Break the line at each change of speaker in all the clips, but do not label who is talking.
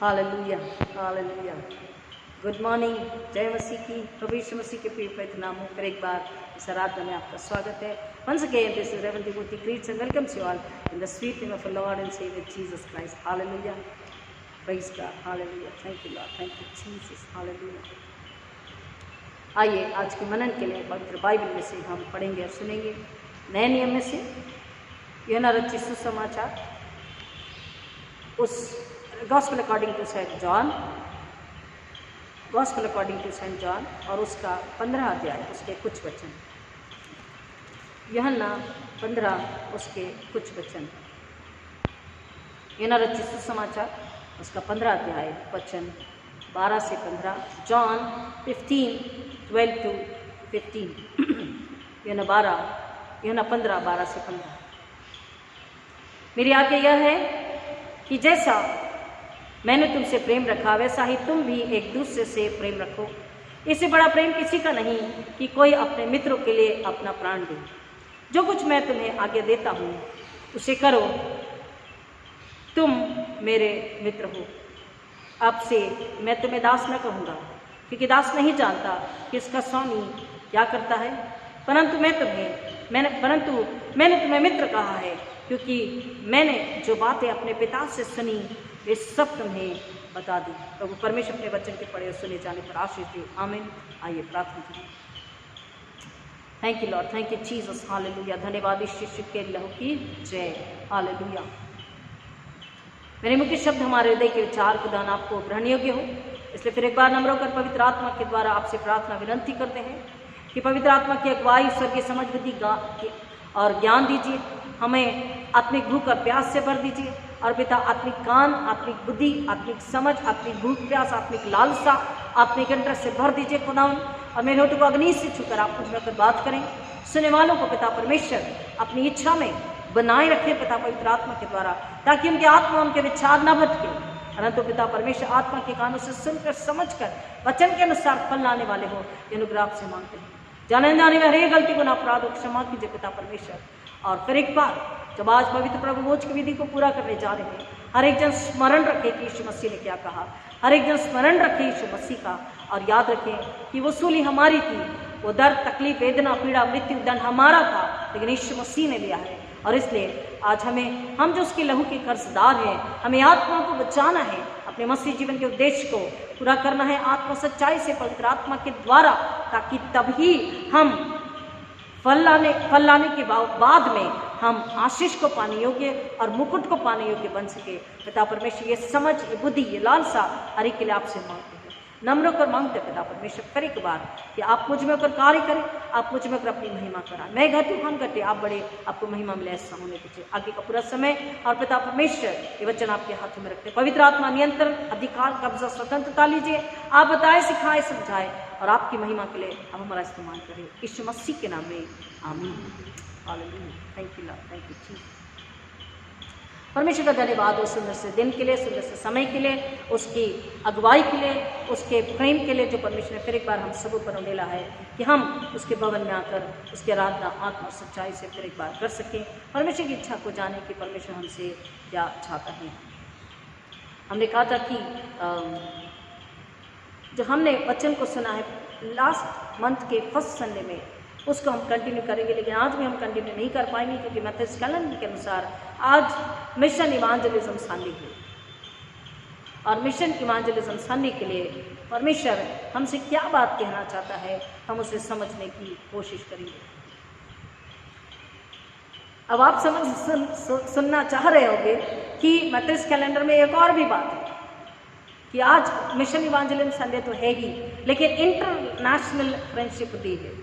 Hallelujah, hallelujah. Good morning, जय मसीह की। प्रभु यीशु मसीह के प्रिय पवित्र नामों पर एक बार इस आराधना में आपका स्वागत है। Once again, this is Reverend Timothy greets and welcomes you all in the sweet name of our Lord and Savior Jesus Christ. Hallelujah. Praise God. Hallelujah. Thank you Lord. Thank you Jesus. Hallelujah. आइए आज के मनन के लिए पवित्र Bible में से हम पढ़ेंगे और सुनेंगे। नए नियम में से यूहन्ना रचित सुसमाचार, उस gospel according to Saint John, gospel according to Saint John और उसका 15 अध्याय, उसके कुछ वचन। यूहन्ना 15 उसके कुछ वचन। यूहन्ना रचित सुसमाचार उसका 15 अध्याय, वचन 12 से 15। John 15:12 to 15। यूहन्ना 15 12 से 15। मेरी आज्ञा यह है कि जैसा मैंने तुमसे प्रेम रखा वैसा ही तुम भी एक दूसरे से प्रेम रखो। इससे बड़ा प्रेम किसी का नहीं कि कोई अपने मित्रों के लिए अपना प्राण दे। जो कुछ मैं तुम्हें आज्ञा देता हूँ उसे करो, तुम मेरे मित्र हो। अब से मैं तुम्हें दास न कहूँगा, क्योंकि दास नहीं जानता कि उसका स्वामी क्या करता है, परंतु मैंने तुम्हें मित्र कहा है, क्योंकि मैंने जो बातें अपने पिता से सुनी वे सब तुम्हें बता दी। प्रभु परमेश्वर अपने वचन के पढ़े और सुने जाने पर आशीष दे। आमीन। आइए प्रार्थना करें। Thank you Lord, thank you Jesus. Hallelujah. धन्यवाद यीशु के लहू की जय। हालेलुया। मेरे मुख्य शब्द हमारे हृदय के विचार को दान आपको ग्रहण योग्य हो, इसलिए फिर एक बार नम्र होकर पवित्र आत्मा के द्वारा आपसे प्रार्थना विनंती करते हैं कि पवित्र आत्मा की अगुवाई, स्वर्गीय समझ, बुद्धि और ज्ञान दीजिए। हमें आत्मिक भूख और प्यास से भर दीजिए और पिता आत्मिक कान, आत्मिक बुद्धि, आत्मिक समझ, आत्मिक भूख प्यास, आत्मिक लालसा, आत्मिक इंटरेस्ट से भर दीजिए खुदावन। और मेरे होठों को अग्नि से छूकर आप मुझ में बात करें। सुनने वालों को पिता परमेश्वर अपनी इच्छा में बनाए रखे पिता पवित्र आत्मा के द्वारा, ताकि उनके आत्मा, उनके विचार न भटके, परंतु पिता परमेश्वर आत्मा के कानों से सुनकर समझकर वचन के अनुसार फल लाने वाले हो। ये अनुग्रह आपसे मांगते हैं। जाने जाने में हर गलती को अपराध को क्षमा कीजिए पिता परमेश्वर। और फिर एक बार जब आज पवित्र प्रभु भोज की विधि को पूरा करने जा रहे हैं, हर एक जन स्मरण रखे कि यीशु मसीह ने क्या कहा। हर एक जन स्मरण रखे यीशु मसीह का, और याद रखें कि वो सूली हमारी थी, वो दर्द, तकलीफ, वेदना, पीड़ा, मृत्यु, दंड हमारा था, लेकिन यीशु मसीह ने लिया है। और इसलिए आज हम जो उसके लहू के कर्जदार हैं, हमें आत्मा को बचाना है, अपने मसीह जीवन के उद्देश्य को पूरा करना है आत्मा सच्चाई से पवित्र आत्मा के द्वारा, ताकि तभी हम फल लाने के बाद में हम आशीष को पाने योग्य और मुकुट को पाने योग्य बन सके। पिता परमेश्वर ये समझ, ये बुद्धि, ये लालसा हर एक के लिए आपसे मांगते हैं। नम्र होकर मांगते पिता परमेश्वर फिर एक बार कि आप मुझ में होकर कार्य करें, आप मुझ में होकर अपनी महिमा कराएं। मैं घटूं, हम घटे, आप बड़े, आपको महिमा मिले, ऐसा होने दीजिए। आगे का पूरा समय और पिता परमेश्वर ये वचन आपके हाथों में रखते। पवित्र आत्मा नियंत्रण, अधिकार, कब्जा, स्वतंत्रता लीजिए। आप बताएं, सिखाएं, समझाएं और आपकी महिमा के लिए आप हमारा इस्तेमाल करें। यीशु मसीह के नाम में आमीन। Hallelujah. Thank you Lord, thank you Jesus. परमेश्वर का धन्यवाद उस सुंदर से दिन के लिए, सुंदर से समय के लिए, उसकी अगुवाई के लिए, उसके प्रेम के लिए जो परमेश्वर ने फिर एक बार हम सब पर उंडेला है कि हम उसके भवन में आकर उसकी आराधना आत्मा सच्चाई से फिर एक बार कर सकें। परमेश्वर की इच्छा को जाने कि परमेश्वर हमसे क्या चाहता है। हमने कहा था कि जो हमने वचन को सुना है लास्ट मंथ के फर्स्ट संडे में, उसको हम कंटिन्यू करेंगे, लेकिन आज भी हम कंटिन्यू नहीं कर पाएंगे, क्योंकि मैथड्स कैलेंडर के अनुसार आज मिशन इवांजेलिज्म संडे है। और मिशन इवांजेलिज्म संडे के लिए परमेश्वर हमसे क्या बात कहना चाहता है, हम उसे समझने की कोशिश करेंगे। अब आप सुनना चाह रहे होंगे कि मैथड्स कैलेंडर में एक और भी बात है कि आज मिशन इवांजेलिज्म संडे तो है ही, लेकिन इंटरनेशनल फ्रेंडशिप डे है।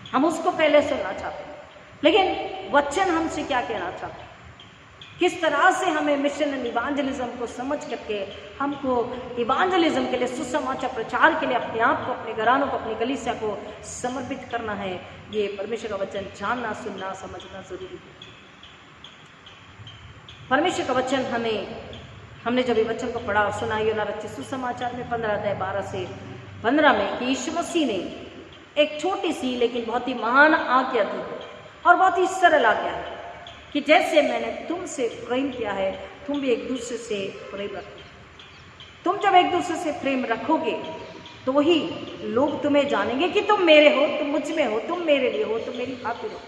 हम उसको पहले सुनना चाहते हैं, लेकिन वचन हमसे क्या कहना चाहते हैं, किस तरह से हमें मिशन एंड इवांजेलिज्म को समझ करके हमको इवांजेलिज्म के लिए, सुसमाचार प्रचार के लिए अपने आप को, अपने घरानों को, अपनी कलीसिया को समर्पित करना है। ये परमेश्वर का वचन जानना, सुनना, समझना जरूरी है। परमेश्वर का वचन हमने जब ये वचन को पढ़ा और सुना, यूहन्ना रचित सुसमाचार में 15 अध्याय 12 से 15 में कि यीशु मसीह ने एक छोटी सी लेकिन बहुत ही महान आज्ञा दी और बहुत ही सरल आज्ञा है कि जैसे मैंने तुमसे प्रेम किया है तुम भी एक दूसरे से प्रेम रखो। तुम जब एक दूसरे से प्रेम रखोगे तो ही लोग तुम्हें जानेंगे कि तुम मेरे हो, तुम मुझ में हो, तुम मेरे लिए हो, तुम मेरी खातिर हो,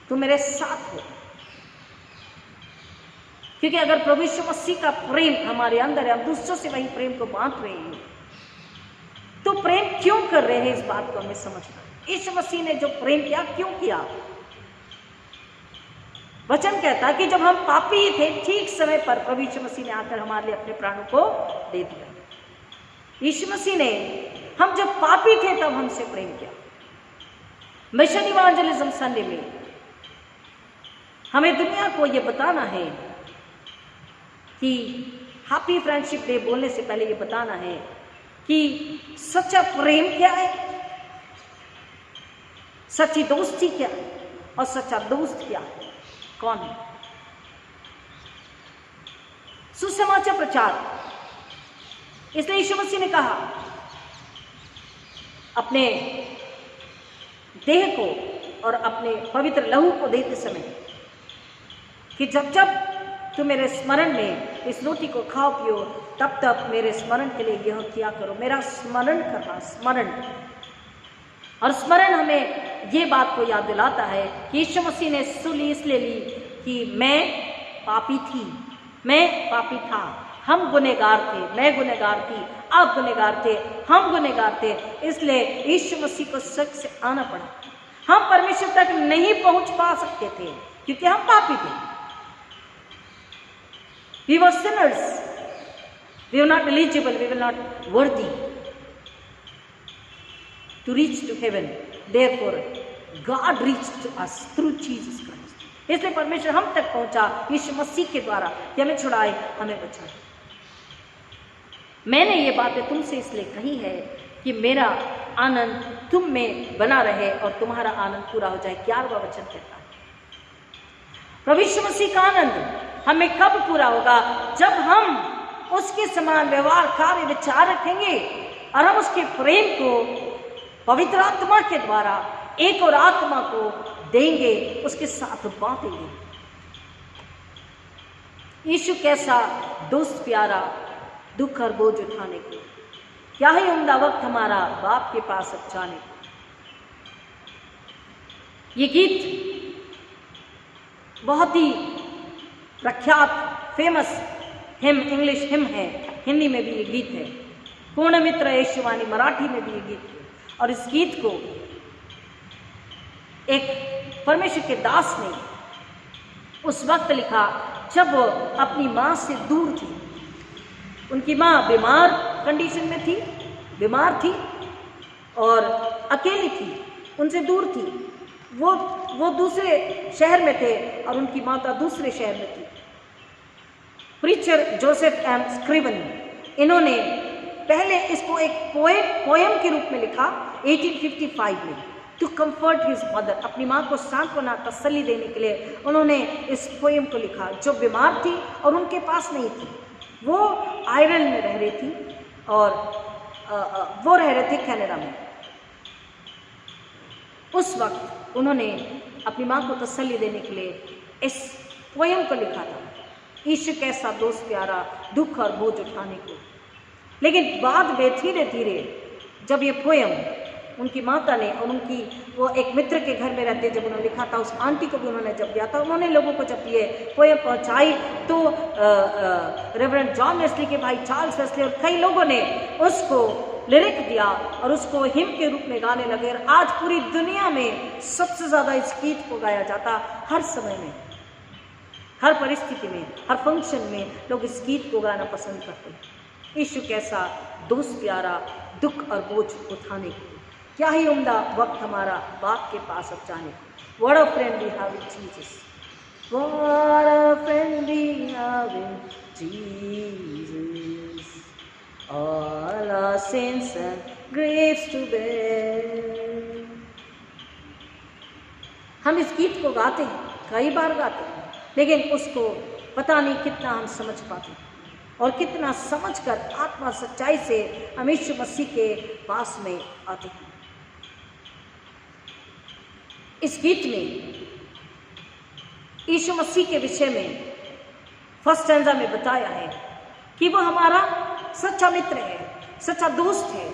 तुम मेरे साथ हो। क्योंकि अगर प्रभु यीशु मसीह का प्रेम हमारे अंदर है, हम दूसरों से वही प्रेम को बांट रहे हैं, तो प्रेम क्यों कर रहे हैं, इस बात को हमें समझना है। यीशु मसीह ने जो प्रेम किया, क्यों किया? वचन कहता है कि जब हम पापी थे, ठीक समय पर प्रभु यीशु मसीह ने आकर हमारे लिए अपने प्राणों को दे दिया। यीशु मसीह ने, हम जब पापी थे तब हमसे प्रेम किया। मिशन इवांजेलिज्म संडे में हमें दुनिया को यह बताना है कि हैप्पी फ्रेंडशिप डे बोलने से पहले यह बताना है कि सच्चा प्रेम क्या है, सच्ची दोस्ती क्या है और सच्चा दोस्त क्या है, कौन है। सुसमाचार प्रचार, इसलिए यीशु मसीह ने कहा अपने देह को और अपने पवित्र लहू को देते समय कि जब जब तुम मेरे स्मरण में इस रोटी को खाओ पियो, तब तब मेरे स्मरण के लिए यह किया करो। मेरा स्मरण करना, स्मरण। और स्मरण हमें ये बात को याद दिलाता है कि यीशु मसीह ने सूली इसलिए ली कि मैं पापी थी, मैं पापी था, हम गुनहगार थे, मैं गुनहगार थी, आप गुनहगार थे, हम गुनहगार थे। इसलिए यीशु मसीह को सच से आना पड़ा। हम परमेश्वर तक नहीं पहुंच पा सकते थे क्योंकि हम पापी थे। We were sinners. We were not eligible. We were not worthy to reach to heaven. Therefore, God reached to us through Jesus Christ. इसलिए परमेश्वर हम तक पहुंचा यीशु मसीह के द्वारा, कि हमें छुड़ाए, हमें बचाए। मैंने ये बातें तुमसे इसलिए कही है कि मेरा आनंद तुम में बना रहे और तुम्हारा आनंद पूरा हो जाए। 11वां वचन कहता है, प्रभु यीशु मसीह का आनंद हमें कब पूरा होगा? जब हम उसके समान व्यवहार, कार्य, विचार रखेंगे और हम उसके प्रेम को पवित्र आत्मा के द्वारा एक और आत्मा को देंगे, उसके साथ बांटेंगे। यीशु कैसा दोस्त प्यारा, दुख और बोझ उठाने को, क्या ही उम्दा वक्त हमारा बाप के पास अब जाने को। ये गीत बहुत ही प्रख्यात, फेमस हिम, इंग्लिश हिम है, हिंदी में भी ये गीत है। पूर्ण मित्र यीशुवाणी, मराठी में भी ये गीत है। और इस गीत को एक परमेश्वर के दास ने उस वक्त लिखा जब वो अपनी माँ से दूर थी। उनकी माँ बीमार कंडीशन में थी, बीमार थी और अकेली थी, उनसे दूर थी। वो दूसरे शहर में थे और उनकी माता दूसरे शहर में थी। प्रीचर जोसेफ एम स्क्रिवन, इन्होंने पहले इसको एक पोएम के रूप में लिखा 1855 में, टू कंफर्ट हिज मदर। अपनी माँ को सांत्वना, तसल्ली देने के लिए उन्होंने इस पोएम को लिखा, जो बीमार थी और उनके पास नहीं थी। वो आयरलैंड में रह रही थी और वो रह रहे थे कनाडा में। उस वक्त उन्होंने अपनी माँ को तसल्ली देने के लिए इस पोएम को लिखा था, ईश्वर कैसा दोस्त प्यारा, दुख और बोझ उठाने को। लेकिन बाद में धीरे धीरे जब ये पोएम उनकी माता ने और उनकी वो एक मित्र के घर में रहते जब उन्होंने लिखा था, उस आंटी को भी उन्होंने जब दिया था, उन्होंने लोगों को जब ये पोएम पहुंचाई तो रेवरेंड जॉन वेस्ली के भाई चार्ल्स वेस्ली और कई लोगों ने उसको लिरिक दिया और उसको हिम के रूप में गाने लगे। और आज पूरी दुनिया में सबसे ज़्यादा इस गीत को गाया जाता, हर समय में, हर परिस्थिति में, हर फंक्शन में लोग इस गीत को गाना पसंद करते हैं। यीशु कैसा दोस्त प्यारा, दुख और बोझ उठाने को, क्या ही उम्दा वक्त हमारा बाप के पास अब जाने को। What a friend we have in Jesus. What a friend we have in Jesus. All our sins and griefs to bear. हम इस गीत को गाते हैं, कई बार गाते हैं, लेकिन उसको पता नहीं कितना हम समझ पाते हैं और कितना समझकर आत्मा सच्चाई से हम यीशु मसीह के पास में आते हैं। इस गीत में यीशु मसीह के विषय में फर्स्ट स्टैंजा में बताया है कि वो हमारा सच्चा मित्र है, सच्चा दोस्त है।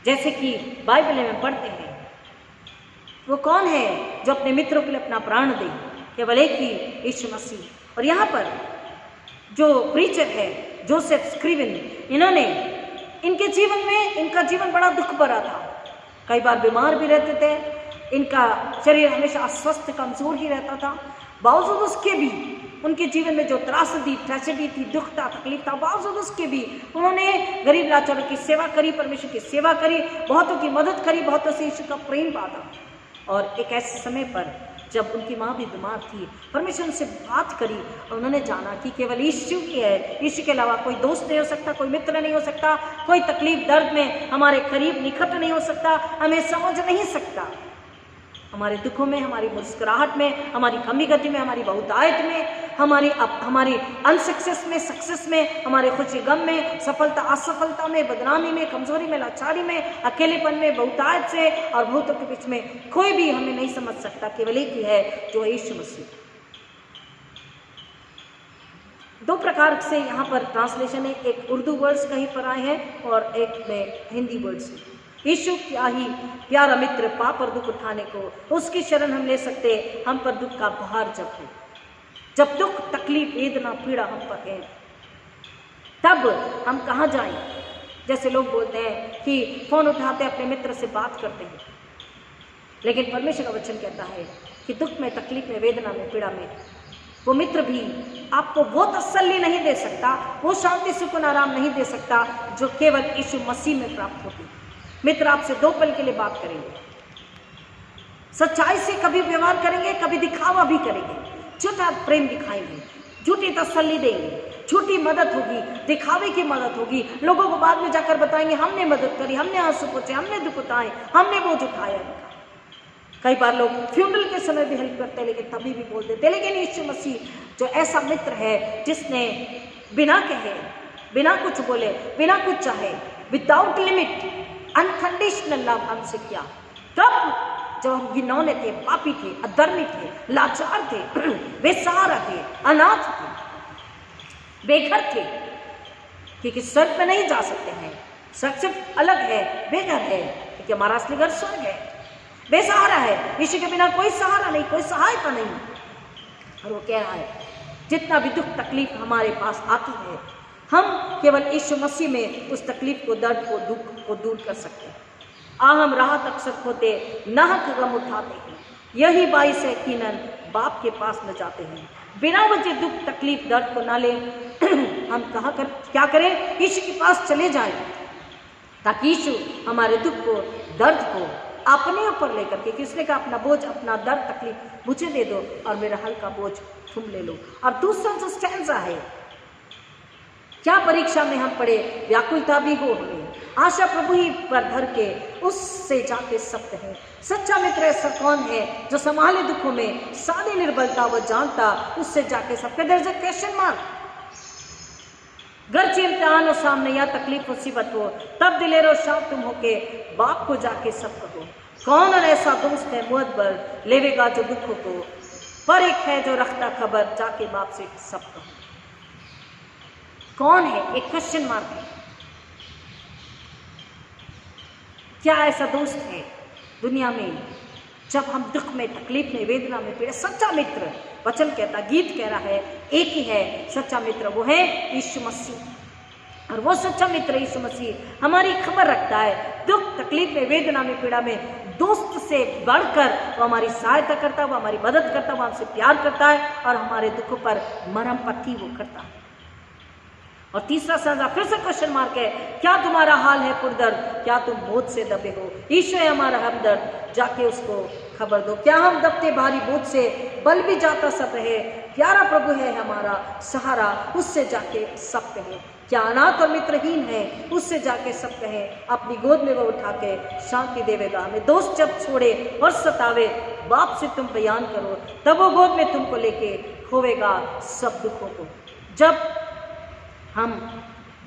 जैसे कि बाइबल में पढ़ते हैं, वो कौन है जो अपने मित्रों के लिए अपना प्राण दे? केवल एक ही, यीशु मसीह। और यहाँ पर जो प्रीचर है जोसेफ स्क्रिवन, इन्होंने इनके जीवन में, इनका जीवन बड़ा दुख भरा था। कई बार बीमार भी रहते थे, इनका शरीर हमेशा अस्वस्थ कमजोर ही रहता था। बावजूद उसके भी उनके जीवन में जो त्रासदी, ट्रेजेडी थी, दुख था, तकलीफ था, बावजूद उसके भी उन्होंने गरीब लाचारों की सेवा करी, परमेश्वर की सेवा करी, बहुतों की मदद करी, बहुतों से यीशु का प्रेम पाता। और एक ऐसे समय पर जब उनकी माँ भी बीमार थी, परमेश्वर उनसे बात करी और उन्होंने जाना कि केवल यीशु ही है, यीशु के अलावा कोई दोस्त नहीं हो सकता, कोई मित्र नहीं हो सकता, कोई तकलीफ दर्द में हमारे करीब निकट नहीं हो सकता, हमें समझ नहीं सकता। हमारे दुखों में, हमारी मुस्कुराहट में, हमारी कमी गति में, हमारी बहुतायत में, हमारी अनसक्सेस में, सक्सेस में, हमारे खुशी गम में, सफलता असफलता में, बदनामी में, कमजोरी में, लाचारी में, अकेलेपन में, बहुतायत से और बहुतों के बीच में कोई भी हमें नहीं समझ सकता। केवल एक ही है जो यीशु मसीह। दो प्रकार से यहाँ पर ट्रांसलेशन है, एक उर्दू वर्ड्स कहीं पर आए हैं और एक में हिंदी वर्ड्स है। यीशु क्या ही प्यारा मित्र, पाप और दुख उठाने को उसकी शरण हम ले सकते, हम पर दुख का भार जब है, जब दुख तकलीफ वेदना पीड़ा हम पर है, तब हम कहाँ जाएं? जैसे लोग बोलते हैं कि फोन उठाते अपने मित्र से बात करते हैं, लेकिन परमेश्वर का वचन कहता है कि दुख में, तकलीफ में, वेदना में, पीड़ा में वो मित्र भी आपको वो तसल्ली नहीं दे सकता, वो शांति सुकून आराम नहीं दे सकता जो केवल यीशु मसीह में प्राप्त होती। मित्र आपसे 2 पल के लिए बात करेंगे, सच्चाई से कभी व्यवहार करेंगे, कभी दिखावा भी करेंगे, झूठा प्रेम दिखाएंगे, झूठी तसल्ली देंगे, झूठी मदद होगी, दिखावे की मदद होगी, लोगों को बाद में जाकर बताएंगे हमने मदद करी, हमने आंसू पोंछे, हमने दुख उठाए, हमने बोझ उठाया। कई बार लोग फ्यूनरल के समय भी हेल्प करते हैं, लेकिन तभी भी बोल देते। लेकिन यीशु मसीह जो ऐसा मित्र है जिसने बिना कहे, बिना कुछ बोले, बिना कुछ चाहे, विदाउट लिमिट, अनकंडीशनल लव हमसे किया। तब जब हम घिनौने थे, पापी थे, अधर्मी थे, लाचार थे, बेसहारा थे, अनाथ थे, बेघर थे, क्योंकि स्वर्ग में नहीं जा सकते हैं, स्वर्ग सिर्फ अलग है, बेघर है, क्योंकि हमारा असली घर स्वर्ग है। बेसहारा है, यीशु के बिना कोई सहारा नहीं, कोई सहायता नहीं। और वो कह रहा है जितना भी दुख तकलीफ हमारे पास आती है, हम केवल यीशु मसीह में उस तकलीफ को, दर्द को, दुख को दूर कर सकते हैं। हम राहत अक्सर खोते, नाहक गम उठाते हैं, यही बाइस यकीनन बाप के पास न जाते हैं। बिना वजह दुख तकलीफ दर्द को ना ले हम क्या करें? यीशु के पास चले जाएं, ताकि यीशु हमारे दुख को, दर्द को अपने ऊपर लेकर के, किसने का अपना बोझ, अपना दर्द तकलीफ मुझे दे दो और मेरा हल्का बोझ तुम ले लो। और दूसरा जो स्टैंजा है, क्या परीक्षा में हम पड़े, व्याकुलता भी हो हमें, आशा प्रभु ही पर धर के उससे जाके सत्य है। सच्चा मित्र ऐसा कौन है जो संभाले दुखों में, सारी निर्बलता वो जानता, उससे जाके सत्य। There is a question mark. घर इम्तिहान हो सामने या तकलीफ मुसीबत हो, तब दिलेरो शाम तुम होके बाप को जाके सब कहो। कौन और ऐसा दोस्त है मुअद्बर, लेवेगा जो दुखों को, पर एक है जो रखता खबर, जाके बाप से सब कहो। कौन है? एक क्वेश्चन मार्क है। क्या ऐसा दोस्त है दुनिया में, जब हम दुख में, तकलीफ में, वेदना में पीड़े? सच्चा मित्र, वचन कहता, गीत कह रहा है, एक ही है सच्चा मित्र, वो है यीशु मसीह। और वो सच्चा मित्र यीशु मसीह हमारी खबर रखता है। दुख तकलीफ में, वेदना में, पीड़ा में दोस्त से बढ़कर वो हमारी सहायता करता है, वो हमारी मदद करता है, वो हमसे प्यार करता है और हमारे दुखों पर मरहम पट्टी वो करता है। और तीसरा सजा फिर से क्वेश्चन मार्क है, क्या तुम्हारा हाल है पुरदर्द, क्या तुम बोझ से दबे हो? यीशु है हमारा हमदर्द, जाके उसको खबर दो। क्या हम दबते भारी बोझ से, बल भी जाता सब रहे, प्यारा प्रभु है हमारा सहारा, उससे जाके सब कहे। क्या अनाथ और मित्रहीन है, उससे जाके सब कहे, अपनी गोद में वो उठा के शांति देवेगा हमें। दोस्त जब छोड़े और सतावे, बाप से तुम बयान करो, तब वो गोद में तुमको लेके खोवेगा सब दुखों को। जब हम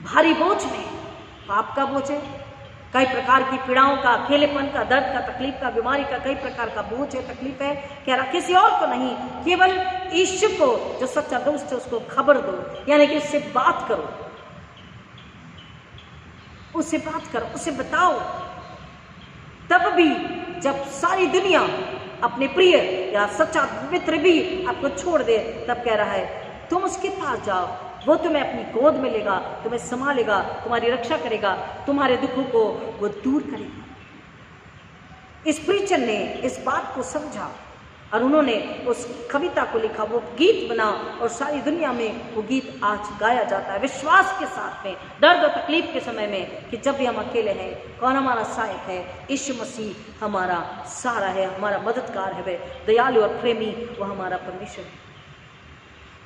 भारी बोझ में, पाप का बोझ है, कई प्रकार की पीड़ाओं का, अकेलेपन का, दर्द का, तकलीफ का, बीमारी का, कई प्रकार का बोझ है, तकलीफ है, कह रहा किसी और को नहीं, केवल यीशु को जो सच्चा दोस्त है उसको खबर दो, यानी कि उससे बात करो। उससे बात करो, उसे बताओ। तब भी जब सारी दुनिया अपने प्रिय या सच्चा मित्र भी आपको छोड़ दे, तब कह रहा है तुम उसके पास जाओ, वो तुम्हें अपनी गोद में लेगा, तुम्हें संभालेगा, तुम्हारी रक्षा करेगा, तुम्हारे दुखों को वो दूर करेगा। इस प्रीचर ने इस बात को समझा और उन्होंने उस कविता को लिखा, वो गीत बना और सारी दुनिया में वो गीत आज गाया जाता है विश्वास के साथ में, दर्द और तकलीफ के समय में, कि जब भी हम अकेले हैं कौन हमारा सहायक है? यीशु मसीह हमारा सहारा है, हमारा मददगार है, वे दयालु और प्रेमी, वो हमारा परमेश्वर है।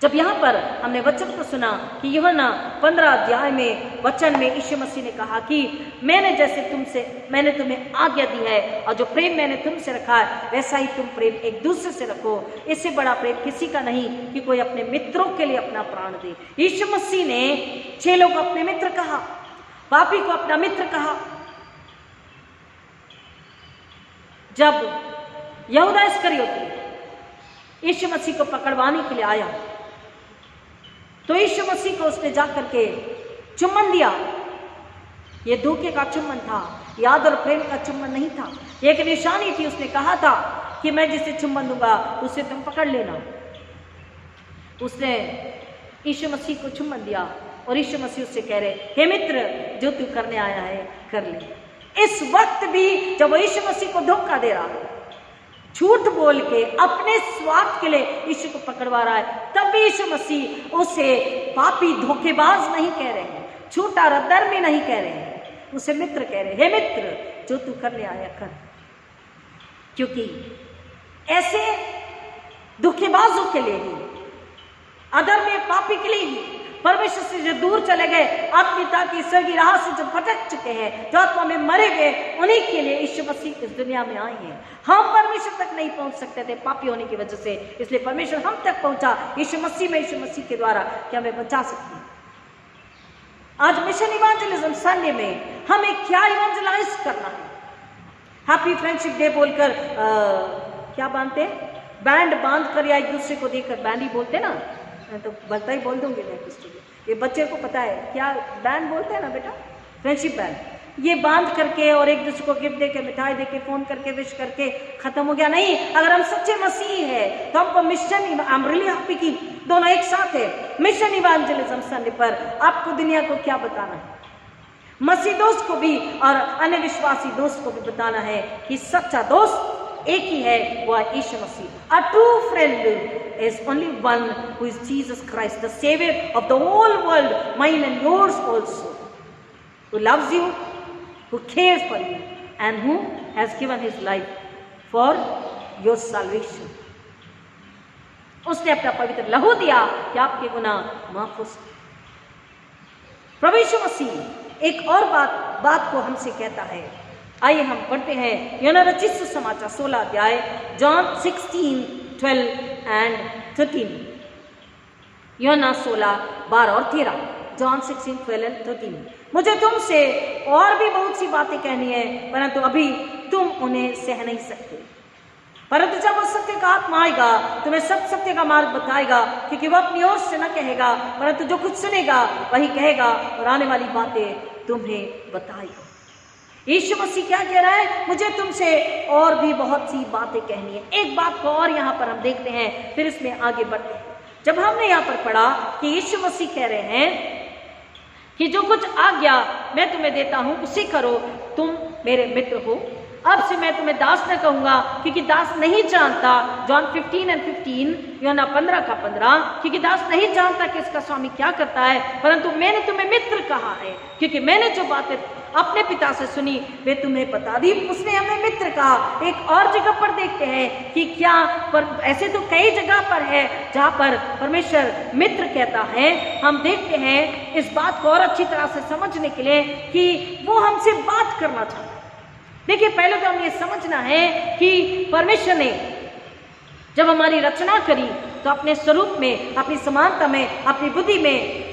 जब यहाँ पर हमने वचन को सुना कि यूहन्ना 15 अध्याय में वचन में यीशु मसीह ने कहा कि मैंने तुम्हें आज्ञा दी है और जो प्रेम मैंने तुमसे रखा है वैसा ही तुम प्रेम एक दूसरे से रखो, इससे बड़ा प्रेम किसी का नहीं कि कोई अपने मित्रों के लिए अपना प्राण दे। यीशु मसीह ने चेलों को अपने मित्र कहा, पापी को अपना मित्र कहा। जब यहूदा इस्करियोती यीशु मसीह को पकड़वाने के लिए आया तो यीशु मसीह को उसने जाकर के चुम्बन दिया। ये धोखे का चुम्बन था, याद और प्रेम का चुम्बन नहीं था, एक निशानी थी। उसने कहा था कि मैं जिसे चुम्बन दूंगा उसे तुम पकड़ लेना। उसने यीशु मसीह को चुम्बन दिया और यीशु मसीह उससे कह रहे, हे मित्र, जो तू करने आया है कर ले। इस वक्त भी जब वो यीशु मसीह को धोखा दे रहा है, झूठ बोल के अपने स्वार्थ के लिए यीशु को पकड़वा रहा है, तब भी यीशु मसीह उसे पापी धोखेबाज नहीं कह रहे हैं, झूठा रद्दर्मी नहीं कह रहे हैं, उसे मित्र कह रहे हैं। हे मित्र, जो तू करने आया कर। क्योंकि ऐसे धोखेबाजों के लिए ही, अधर्मी पापी के लिए ही, परमेश्वर से जो दूर चले गए, आत्मीयता की स्वर्गीय राह से जो भटक चुके हैं, जो आत्मा में मरे गए, उन्हीं के लिए यीशु मसीह इस दुनिया में आए हैं। हम परमेश्वर तक नहीं पहुंच सकते थे पापी होने की वजह से, इसलिए परमेश्वर हम तक पहुंचा यीशु मसीह में, यीशु मसीह के द्वारा कि हमें बचा सकते हैं। आज मिशन इवेंजलिज्म संडे में हमें क्या इवेंजलाइज करना है? हैप्पी फ्रेंडशिप डे बोलकर क्या बांधते हैं? बैंड बांध कर या एक दूसरे को देखकर बैंड ही बोलते ना, मैं तो भलता ही बोल दूंगी मैं किसी को, ये बच्चे को पता है क्या बैंड बोलते हैं ना बेटा, फ्रेंडशिप बैंड। ये बांध करके और एक दूसरे को गिफ्ट देके, मिठाई देके, फोन करके, विश करके खत्म हो गया नहीं। अगर हम सच्चे मसीह है तो हमको mission, I am really happy कि दोनों एक साथ है। मिशन इवेंजलिज्म संडे पर आपको दुनिया को क्या बताना है? मसीह दोस्त को भी और अन्य विश्वासी दोस्त को भी बताना है कि सच्चा दोस्त एक ही है, वो है यीशु मसीह। A true friend is only one, who is Jesus Christ, the Savior of the whole world, mine and yours also, who loves you, who cares for you, and who has given his life for your salvation. उसने अपना पवित्र लहू दिया कि आपके गुनाह माफ हो सके। प्रभु यीशु मसीह एक और बात को हमसे कहता है। आइए हम पढ़ते हैं यूहन्ना रचित सुसमाचार 16 अध्याय, जॉन 16, 12 and 13। यूहन्ना 16, 12 और 13, जॉन 16, 12 and 13। मुझे तुमसे और भी बहुत सी बातें कहनी है, परंतु अभी तुम उन्हें सह नहीं सकते। परंतु जब वो सत्य का आत्मा आएगा तुम्हें सब सत्य का मार्ग बताएगा, क्योंकि वह अपनी ओर से न कहेगा, परंतु जो कुछ सुनेगा वही कहेगा और आने वाली बातें तुम्हें बताएगा। यीशु मसीह क्या कह रहा है? मुझे तुमसे और भी बहुत सी बातें कहनी है। एक बात को और यहाँ पर हम देखते हैं, फिर इसमें आगे बढ़ते हैं। जब हमने यहाँ पर पढ़ा कि यीशु मसीह कह रहे हैं कि जो कुछ आज्ञा मैं तुम्हें देता हूँ उसे करो, तुम मेरे मित्र हो। अब से मैं तुम्हें दास न कहूंगा, क्योंकि दास नहीं जानता, जॉन 15 and 15, यूहन्ना 15 का 15, क्योंकि दास नहीं जानता कि इसका स्वामी क्या करता है, परंतु मैंने तुम्हें मित्र कहा है, क्योंकि मैंने जो बातें अपने पिता से सुनी वे तुम्हें बता दी। उसने हमें मित्र कहा। एक और जगह पर देखते हैं कि क्या पर, ऐसे तो कई जगह पर है जहाँ पर परमेश्वर मित्र कहता है। हम देखते हैं इस बात को और अच्छी तरह से समझने के लिए कि वो हमसे बात करना चाहता है। देखिए, पहले तो हमें ये समझना है कि परमेश्वर ने जब हमारी रचना करी तो अपने स्वरूप में, अपनी समानता में, अपनी बुद्धि में,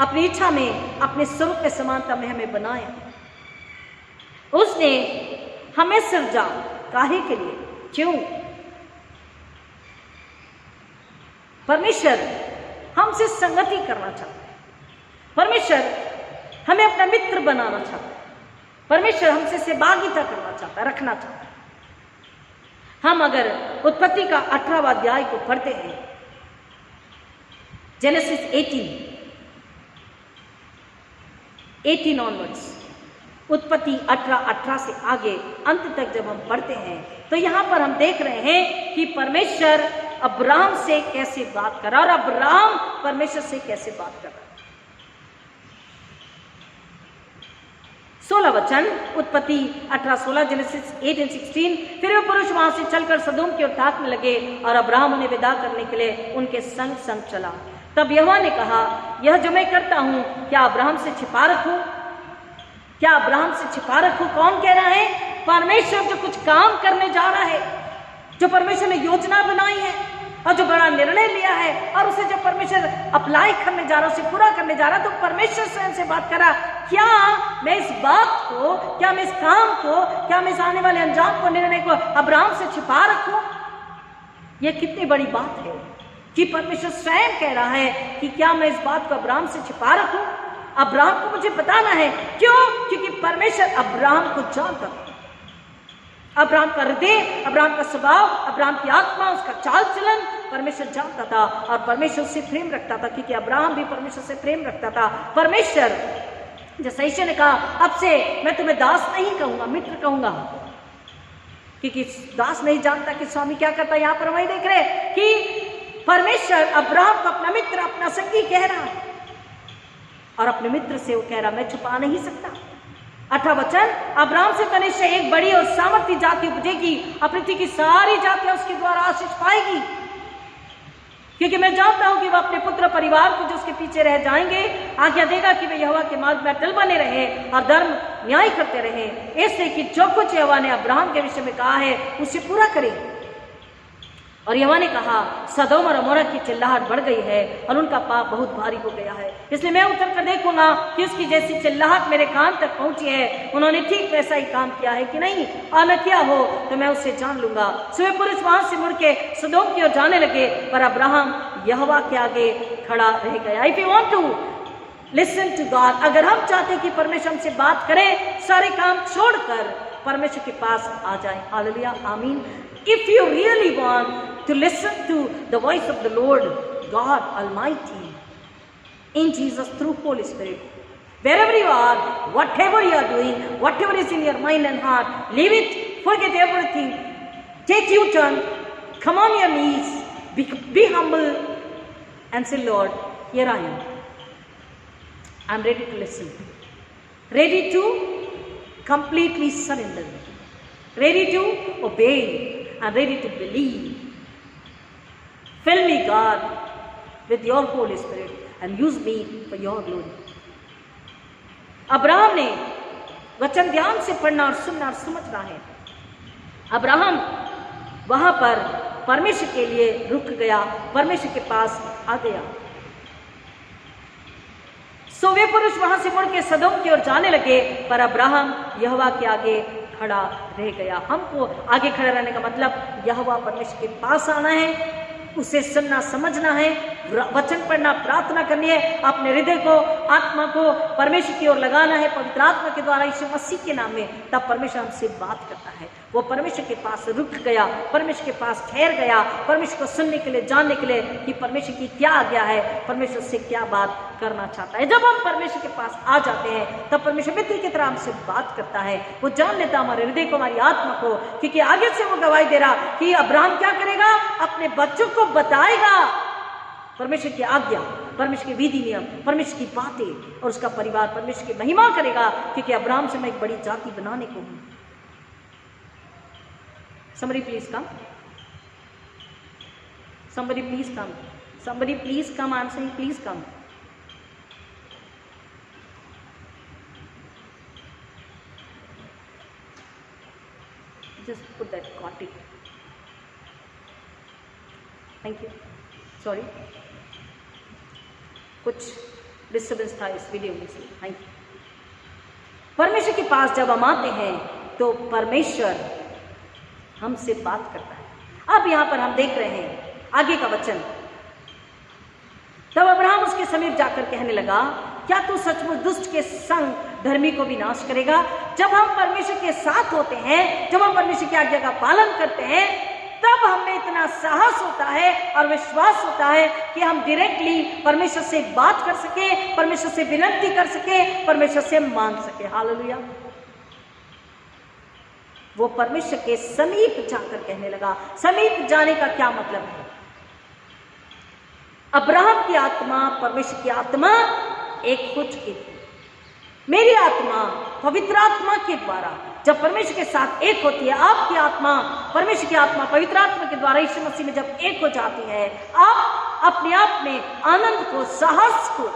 अपनी इच्छा में, अपने स्वरूप में, समानता में हमें बनाया। उसने हमें सृजा काहे के लिए? क्यों? परमेश्वर हमसे संगति करना चाहता है। परमेश्वर हमें अपना मित्र बनाना चाहता है। परमेश्वर हमसे सहभागिता करना चाहता है, रखना चाहता है। हम अगर उत्पत्ति का 18वां अध्याय को पढ़ते हैं, जेनेसिस 18 ऑनवर्ड्स, उत्पत्ति 18 से आगे अंत तक जब हम पढ़ते हैं तो यहां पर हम देख रहे हैं कि परमेश्वर अब्राहम से कैसे बात कर रहा और अब्राहम परमेश्वर से कैसे बात कर रहा। 16 वचन, उत्पत्ति 18:16, जेनेसिस 18:16। फिर वे पुरुष वहां से चलकर सदोम की ओर ताकने लगे और अब्राहम उन्हें विदा करने के लिए उनके संग संग चला। तब यहोवा ने कहा, यह जो मैं करता हूं क्या अब्राहम से छिपा रखूं? क्या अब्राहम से छिपा रखूं? कौन कह रहा है? परमेश्वर जो कुछ काम करने जा रहा है, जो परमेश्वर ने योजना बनाई है और जो बड़ा निर्णय लिया है और उसे जो परमेश्वर अप्लाई करने जा रहा है, उसे पूरा करने जा रहा है, तो परमेश्वर स्वयं से बात कर रहा, क्या मैं इस बात को, क्या मैं इस काम को, क्या मैं इस आने वाले अंजाम को, निर्णय को अब्राहम से छिपा रखूं? यह कितनी बड़ी बात है कि परमेश्वर स्वयं कह रहा है कि क्या मैं इस बात को अब्राहम से छिपा रखूं? अब्राहम को मुझे बताना है। क्यों? क्योंकि परमेश्वर अब्राहम को जानता था। अब्राहम का हृदय, अब्राहम का स्वभाव, अब्राहम की आत्मा, उसका चाल चलन परमेश्वर जानता था और परमेश्वर से प्रेम रखता था, क्योंकि अब्राहम भी परमेश्वर से प्रेम रखता था। परमेश्वर, जैसे ईश्वर ने कहा, अब से मैं तुम्हें दास नहीं कहूंगा, मित्र कहूंगा, क्योंकि दास नहीं जानता कि स्वामी क्या करता है। यहां पर वही देख रहे कि परमेश्वर अब्राहम को अपना मित्र, अपना संगी कह रहा है और अपने मित्र से वो कह रहा, मैं छुपा नहीं सकता। 18 वचन, अब्राहम से तो निश्चय एक बड़ी और सामर्थी जाति उपजेगी, पृथ्वी की सारी जातियां उसके द्वारा आशीष पाएगी, क्योंकि मैं जानता हूं कि वह अपने पुत्र परिवार को जो उसके पीछे रह जाएंगे आज्ञा देगा कि वे यहोवा के मार्ग में अटल बने रहे और धर्म न्याय करते रहे, ऐसे कि जो कुछ यहोवा ने अब्राहम के विषय में कहा है उसे पूरा करे। और यहोवा ने कहा, सदोम और अमोरा की चिल्लाहट बढ़ गई है और उनका पाप बहुत भारी हो गया है, इसलिए मैं उतर कर देखूंगा कि उसकी जैसी चिल्लाहट मेरे कान तक पहुंची है, उन्होंने ठीक वैसा ही काम किया है कि नहीं, और न किया हो तो मैं उससे जान लूंगा। सो वे पुरुष वहां से मुड़ के सदोम की ओर जाने लगे, पर अब्राहम यहोवा के आगे खड़ा रह गया। If you want to listen to God, अगर हम चाहते कि परमेश्वर हमसे बात करे, सारे काम छोड़कर परमेश्वर के पास आ जाए। हालेलुया, आमीन। If you really want to listen to the voice of the Lord God Almighty in Jesus through Holy Spirit, wherever you are, whatever you are doing, whatever is in your mind and heart, leave it, forget everything, take U-turn, come on your knees, be humble and say, Lord, here I am. I'm ready to listen, ready to completely surrender, ready to obey, I'm ready to believe. Fill me, God, with your Holy Spirit and use me for your glory. Abraham ने वचन ध्यान से पढ़ना और सुनना और समझना है। अब्राहम वहां पर परमेश्वर के लिए रुक गया, परमेश्वर के पास आ गया। सो वे पुरुष वहां से मुड़ के सदोम की ओर जाने लगे, पर अब्राहम यहोवा के आगे खड़ा रह गया। हमको आगे खड़ा रहने का मतलब यहोवा परमेश्वर के पास आना है, उसे सुनना समझना है, वचन पढ़ना, प्रार्थना करनी है, अपने हृदय को, आत्मा को परमेश्वर की ओर लगाना है पवित्र आत्मा के द्वारा, यीशु मसीह के नाम में। तब परमेश्वर हमसे बात करता है। वो परमेश्वर के पास रुक गया, परमेश्वर के पास ठहर गया, परमेश्वर को सुनने के लिए, जानने के लिए कि परमेश्वर की क्या आज्ञा है, परमेश्वर से क्या बात करना चाहता है। जब हम परमेश्वर के पास आ जाते हैं तब परमेश्वर मित्र की तरह हमसे बात करता है। वो जान लेता हमारे हृदय को, हमारी आत्मा को, क्योंकि आगे से वो गवाही दे रहा कि अब्राहम क्या करेगा, अपने बच्चों को बताएगा परमेश्वर की आज्ञा, परमेश्वर के विधि नियम, परमेश्वर की बातें, और उसका परिवार परमेश्वर की महिमा करेगा, क्योंकि अब्राहम से मैं एक बड़ी जाति बनाने को हूं। Somebody please come. Somebody please come. Somebody please come. I'm saying please come. Just put that cotton. Thank you. Sorry. कुछ डिस्टर्बेंस था इस वीडियो में से। Thank you. परमेश्वर के पास जब हम आते हैं तो परमेश्वर हमसे बात करता है। अब यहां पर हम देख रहे हैं आगे का वचन। तब अब्राहम उसके समीप जाकर कहने लगा, क्या तू सचमुच दुष्ट के संग धर्मी को भी नाश करेगा? जब हम परमेश्वर के साथ होते हैं, जब हम परमेश्वर की आज्ञा का पालन करते हैं, तब हमें इतना साहस होता है और विश्वास होता है कि हम डायरेक्टली परमेश्वर से बात कर सके, परमेश्वर से विनती कर सके, परमेश्वर से मांग सके। हालेलुया। वो परमेश्वर के समीप जाकर कहने लगा। समीप जाने का क्या मतलब है? अब्राहम की आत्मा परमेश्वर की आत्मा एक हो चुकी थी। मेरी आत्मा पवित्र आत्मा के द्वारा जब परमेश्वर के साथ एक होती है, आपकी आत्मा परमेश्वर की आत्मा पवित्र आत्मा के द्वारा यीशु मसीह में जब एक हो जाती है, आप अपने आप में आनंद को, साहस को,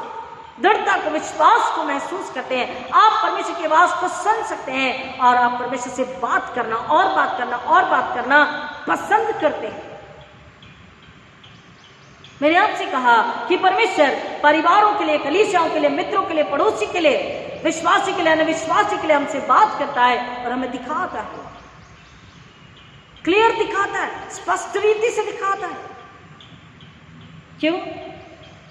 दृढ़ता को, विश्वास को महसूस करते हैं। आप परमेश्वर की आवाज को सुन सकते हैं और आप परमेश्वर से बात करना और बात करना और बात करना पसंद करते हैं। मैंने आपसे कहा कि परमेश्वर परिवारों के लिए, कलीसियाओं के लिए, मित्रों के लिए, पड़ोसी के लिए, विश्वासी के लिए, अविश्वासी के लिए हमसे बात करता है और हमें दिखाता है, क्लियर दिखाता है, स्पष्ट रीति से दिखाता है। क्यों?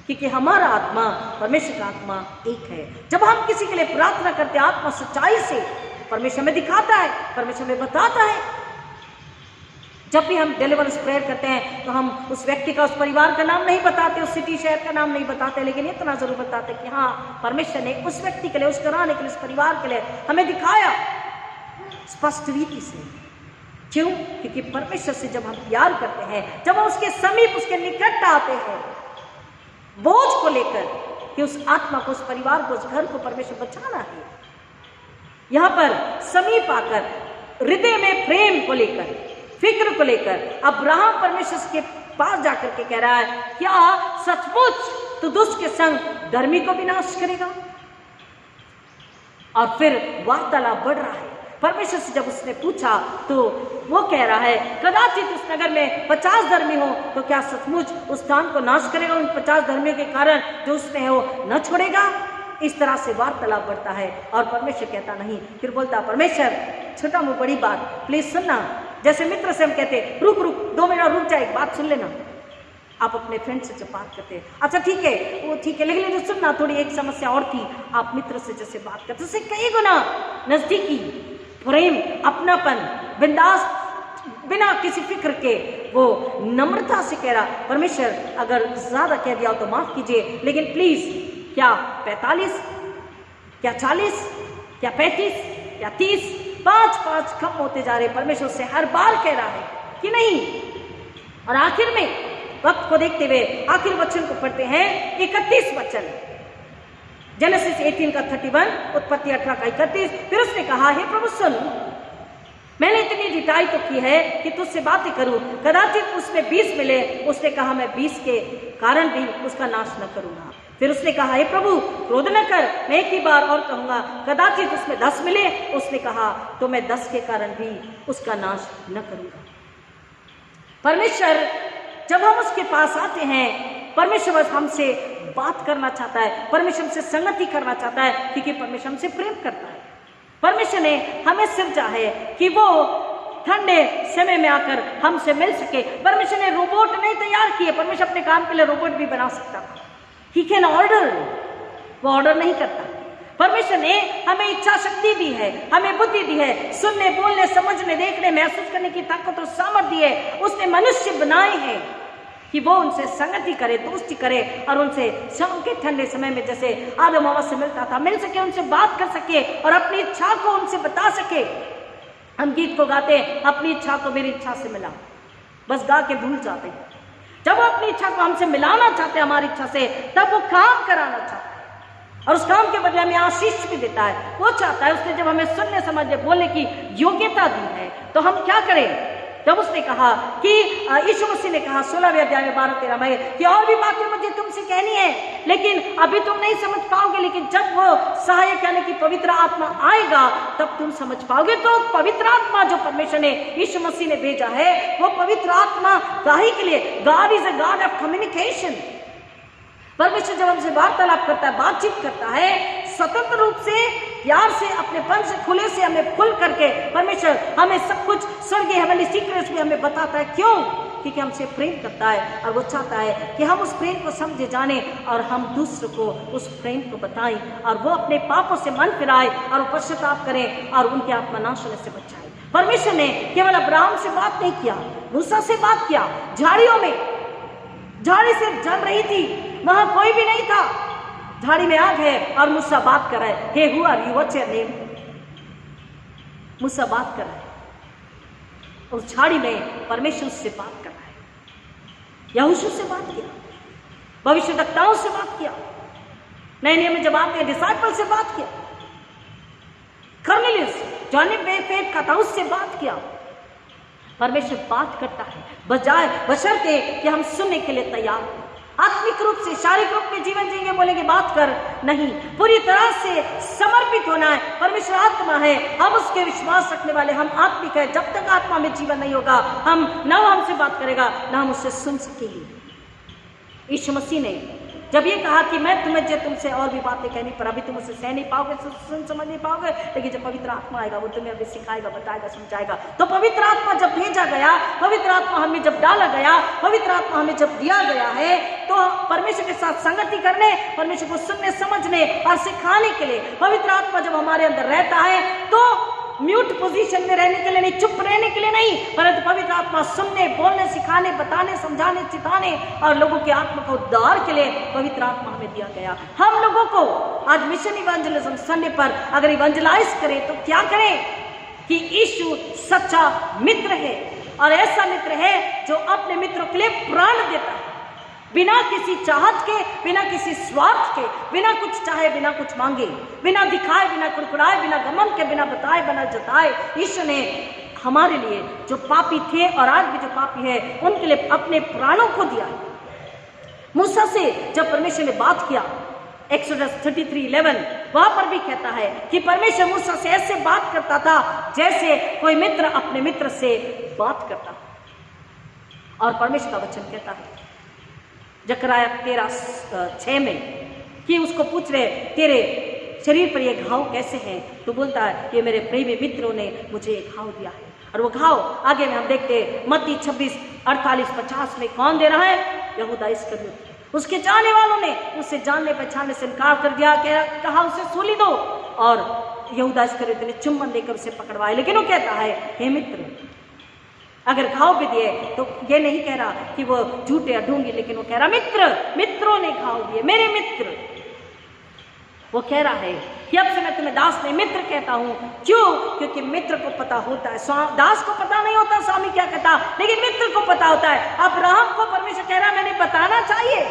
क्योंकि हमारा आत्मा परमेश्वर का आत्मा एक है। जब हम किसी के लिए प्रार्थना करते हैं आत्मा सच्चाई से, परमेश्वर में दिखाता है, परमेश्वर में बताता है। जब भी हम डिलीवरेंस प्रेयर करते हैं तो हम उस व्यक्ति का, उस परिवार का नाम नहीं बताते, उस सिटी शहर का नाम नहीं बताते, लेकिन इतना जरूर बताते कि हाँ, परमेश्वर ने उस व्यक्ति के लिए, उस घराने के लिए, उस परिवार के लिए हमें दिखाया स्पष्ट रीति से। क्यों? क्योंकि परमेश्वर से जब हम प्यार करते हैं, जब हम उसके समीप, उसके निकट आते हैं, बोझ को लेकर कि उस आत्मा को, उस परिवार को, उस घर को परमेश्वर बचाना है, यहां पर समीप आकर हृदय में प्रेम को लेकर, फिक्र को लेकर अब्राहम परमेश्वर के पास जाकर के कह रहा है, क्या सचमुच तू दुष्ट के संग धर्मी को विनाश करेगा? और फिर वार्तालाप बढ़ रहा है। परमेश्वर से जब उसने पूछा तो वो कह रहा है, कदाचित उस नगर में 50 धर्मी हो तो क्या सचमुच उस स्थान को नाश करेगा? उन 50 धर्मियों के कारण जो उसमें है वो न छोड़ेगा? इस तरह से वार्तालाप बढ़ता है और परमेश्वर कहता नहीं, फिर बोलता, परमेश्वर छोटा मुंह बड़ी बात, प्लीज सुनना। जैसे मित्र से हम कहते, रुक 2 मिनट रुक जा, एक बात सुन लेना। आप अपने फ्रेंड से जब बात करते हैं, अच्छा ठीक है, वो ठीक है, लेकिन जो सुनना, थोड़ी एक समस्या और थी। आप मित्र से जैसे बात करते, उससे कई गुना नजदीकी, प्रेम, अपनापन, बिंदास, बिना किसी फिक्र के, वो नम्रता से कह रहा, परमेश्वर अगर ज्यादा कह दिया हो तो माफ कीजिए, लेकिन प्लीज, क्या 45, क्या 40, क्या 35, क्या 30, 5 कम होते जा रहे। परमेश्वर से हर बार कह रहा है कि नहीं। और आखिर में वक्त को देखते हुए आखिर वचन को पढ़ते हैं, 31 वचन, जेनेसिस 18 का 31, उत्पत्ति 18 का 31। फिर उसने कहा, हे प्रभु सुन, मैंने इतनी जुटाई तो की है कि तुझसे बातें करूं, कदाचित उसमें 20 मिले। उसने कहा, मैं 20 के कारण भी उसका नाश न करूंगा। फिर उसने कहा, हे प्रभु क्रोध न कर, मैं एक ही बार और कहूंगा, कदाचित उसमें 10 मिले। उसने कहा, तो मैं 10 के कारण भी उसका नाश न करूंगा। परमेश्वर जब हम उसके पास आते हैं, परमेश्वर हमसे बात करना चाहता है, परमेश्वर हमसे संगति करना चाहता है, क्योंकि परमेश्वर हमसे प्रेम करता है। परमेश्वर ने हमें सिरजा है कि वो ठंडे समय में आकर हमसे मिल सके। परमेश्वर ने रोबोट नहीं तैयार किए, परमेश्वर अपने काम के लिए रोबोट भी बना सकता था। ही कैन ऑर्डर, वो ऑर्डर नहीं करता। परमेश्वर ने हमें इच्छा शक्ति दी है, हमें बुद्धि दी है, सुनने, बोलने, समझने, देखने, महसूस करने की ताकत और सामर्थ्य दी है। उसने मनुष्य बनाए हैं कि वो उनसे संगति करे, दोस्ती करे और उनसे शाम के ठंडे समय में जैसे आदम हवा से मिलता था, मिल सके, उनसे बात कर सके और अपनी इच्छा को उनसे बता सके। हम गीत को गाते हैं, अपनी इच्छा को मेरी इच्छा से मिला, बस गा के भूल जाते हैं। जब वो अपनी इच्छा को हमसे मिलाना चाहते हैं हमारी इच्छा से, तब वो काम कराना चाहता है और उस काम के बदले हमें आशीष भी देता है। वो चाहता है, उसने जब हमें सुनने, समझने, बोलने की योग्यता दी है, तो हम क्या करें? जब उसने कहा कि यीशु मसीह ने कहा 16वें अध्याय में 12-13 में कि और भी बातें मुझे तुमसे कहनी है, लेकिन अभी तुम नहीं समझ पाओगे, लेकिन जब वो सहायक यानी कि पवित्र आत्मा आएगा तब तुम समझ पाओगे। तो पवित्र आत्मा जो परमेश्वर ने, यीशु मसीह ने भेजा है, वो पवित्र आत्मा काहे के लिए? God is a God of communication. परमेश्वर जब हमसे वार्तालाप करता है, बातचीत करता है, स्वतंत्र रूप से, प्यार से, अपने पन से, खुले से, हमें खुल करके परमेश्वर हमें सब कुछ स्वर्गीय हेवनली सीक्रेट्स भी हमें बताता है। क्यों? क्योंकि हमसे प्रेम करता है और वो चाहता है कि हम उस प्रेम को समझे जाने और हम दूसरों को उस प्रेम को बताएं और वो अपने पापों से मन फिराए और पश्चाताप करें और उनके आत्मा नाश होने से बचाए। परमेश्वर ने केवल अब्राहम से बात नहीं किया, मूसा से बात किया। झाड़ियों में झाड़ी सिर्फ जल रही थी, वहां कोई भी नहीं था, झाड़ी में आग है और मूसा बात कर रहा है, hey who are you, what's your name. मूसा बात कर रहा है, उस झाड़ी में परमेश्वर से बात कर रहा है। यहोशू से बात किया, भविष्यवक्ताओं से बात किया, नए नियम में जब आते हैं डिसाइपल से बात किया, कर्नेलियस जॉनी फेथ का था उससे बात किया। परमेश्वर बात करता है बजाय बशर्ते कि हम सुनने के लिए तैयार हो। आत्मिक रूप से, शारीरिक रूप में जीवन जिएंगे बोलेंगे बात कर, नहीं, पूरी तरह से समर्पित होना है। परमेश्वर आत्मा है, हम उसके विश्वास रखने वाले, हम आत्मिक है। जब तक आत्मा में जीवन नहीं होगा, हम न हमसे बात करेगा न हम उससे सुन सकेंगे। यीशु मसीह ने जब ये कहा कि मैं तुमसे और भी बातें कहनी, पर अभी तुम उसे सह नहीं पाओगे, सुन समझ नहीं पाओगे, लेकिन जब पवित्र आत्मा आएगा वो तुम्हें अभी सिखाएगा, बताएगा, समझाएगा। तो पवित्र आत्मा जब भेजा गया, पवित्र आत्मा हमें जब डाला गया, पवित्र आत्मा हमें जब दिया गया है, तो परमेश्वर के साथ संगति करने, परमेश्वर को सुनने, समझने और सिखाने के लिए पवित्र आत्मा जब हमारे अंदर रहता है तो म्यूट पोजीशन में रहने के लिए नहीं, चुप रहने के लिए नहीं, परंतु पवित्र आत्मा सुनने, बोलने, सिखाने, बताने, समझाने, चिताने और लोगों के आत्मा को उद्धार के लिए पवित्र आत्मा हमें दिया गया। हम लोगों को आज मिशन इवेंजलिज्म संडे पर अगर इवेंजलाइज करें तो क्या करें कि यीशु सच्चा मित्र है और ऐसा मित्र है जो अपने मित्रों के लिए प्राण देता है, बिना किसी चाहत के, बिना किसी स्वार्थ के, बिना कुछ चाहे, बिना कुछ मांगे, बिना दिखाए, बिना कुड़कुड़ाए, बिना गमन के, बिना बताए, बिना जताए। ईश्वर ने हमारे लिए जो पापी थे और आज भी जो पापी है उनके लिए अपने प्राणों को दिया। मूसा से जब परमेश्वर ने बात किया, एक्सोडस 33:11 वहां पर भी कहता है कि परमेश्वर मूसा से ऐसे बात करता था जैसे कोई मित्र अपने मित्र से बात करता। और परमेश्वर का वचन कहता है जकरयाह 13:6 में कि उसको पूछ रहे तेरे शरीर पर ये घाव कैसे हैं, तो बोलता है ये मेरे प्रेमी मित्रों ने मुझे एक घाव दिया है। और वो घाव आगे में हम देखते हैं मत्ती 26:48-50 में कौन दे रहा है? यहूदा इस्करियोती। उसके जाने वालों ने उससे जानने पहचानने से इनकार कर दिया, कहा उसे सूली दो, और यहूदा इस्करियोती ने चुम्बन देकर उसे पकड़वाया। लेकिन वो कहता है हे मित्र, अगर घाव भी दिए तो ये नहीं कह रहा कि वो झूठे या ढोंगी, लेकिन वो कह रहा मित्र, मित्रों ने घाव दिए, मेरे मित्र। वो कह रहा है कि अब से मैं तुम्हें दास नहीं मित्र कहता हूं। क्यों? क्योंकि मित्र को पता होता है, दास को पता नहीं होता स्वामी क्या कहता, लेकिन मित्र को पता होता है। अब्राहम को परमेश्वर कह रहा मैंने बताना चाहिए,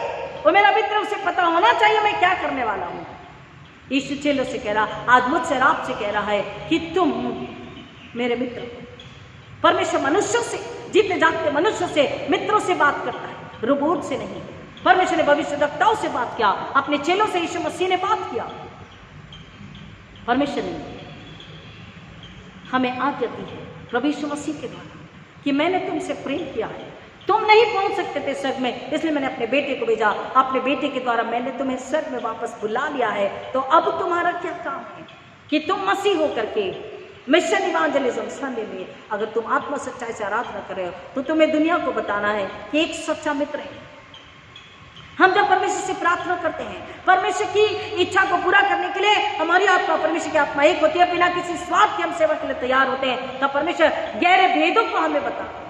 वो मेरा मित्र, उसे पता होना चाहिए मैं क्या करने वाला हूं। यीशु चेलों से कह रहा, आज मुझसे आपसे कह रहा है कि तुम मेरे मित्र हो। परमेश्वर मनुष्यों से, जीते जागते मनुष्यों से, मित्रों से बात करता है, रोबोट से नहीं। परमेश्वर ने भविष्यवक्ताओं से बात किया, अपने चेलों से यीशु मसीह ने बात किया। परमेश्वर ने हमें आज्ञा दी है प्रभु यीशु मसीह के द्वारा कि मैंने तुमसे प्रेम किया है, तुम नहीं पहुंच सकते थे स्वर्ग में, इसलिए मैंने अपने बेटे को भेजा। अपने बेटे के द्वारा मैंने तुम्हें स्वर्ग में वापस बुला लिया है। तो अब तुम्हारा क्या काम है कि तुम मसीह होकर के मिशन इवेंजलिज्म संडे में अगर तुम आत्मा सच्चाई से आराधना कर रहे हो तो तुम्हें दुनिया को बताना है कि एक सच्चा मित्र है। हम जब परमेश्वर से प्रार्थना करते हैं, परमेश्वर की इच्छा को पूरा करने के लिए हमारी आत्मा परमेश्वर की आत्मा एक होती है, बिना किसी स्वार्थ के हम सेवा के लिए तैयार होते हैं, तब परमेश्वर गहरे भेदों को हमें बताता है,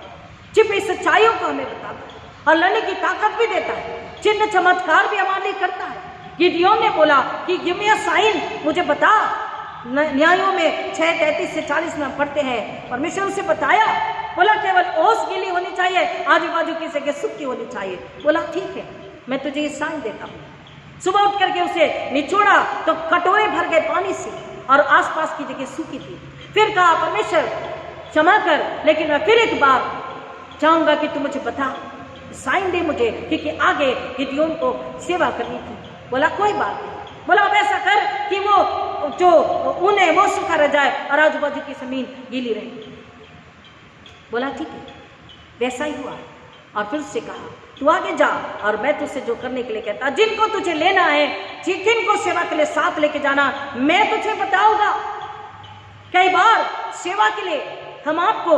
छिपी सच्चाइयों को हमें बताता है और लड़ने की ताकत भी देता है, चिन्ह चमत्कार भी हमारे लिए करता है। गिडियोन ने बोला कि गिव मी अ साइन, मुझे बता। न्यायों में 6:33-40 में पढ़ते हैं, परमेश्वर उसे बताया, बोला केवल ओस गीली होनी चाहिए, आजू बाजू की जगह सूखी होनी चाहिए। बोला ठीक है, मैं तुझे ये साइन देता हूँ। सुबह उठ करके उसे निचोड़ा तो कटोरे भर गए पानी से और आसपास की जगह सूखी थी। फिर कहा परमेश्वर क्षमा कर, लेकिन मैं फिर एक बार चाहूंगा कि तू मुझे बता, साइन दे मुझे, क्योंकि आगे गिदियोन को सेवा करनी थी। बोला कोई बात नहीं। बोला अब ऐसा कर कि वो जो ऊन है वो सूखा रह जाए और आजू बाजू की जमीन गीली रहे। बोला ठीक है, वैसा ही हुआ। और फिर उससे कहा तू आगे जा और मैं तुझसे जो करने के लिए कहता, जिनको तुझे लेना है, जिनको सेवा के लिए साथ लेके जाना, मैं तुझे बताऊंगा। कई बार सेवा के लिए हम आपको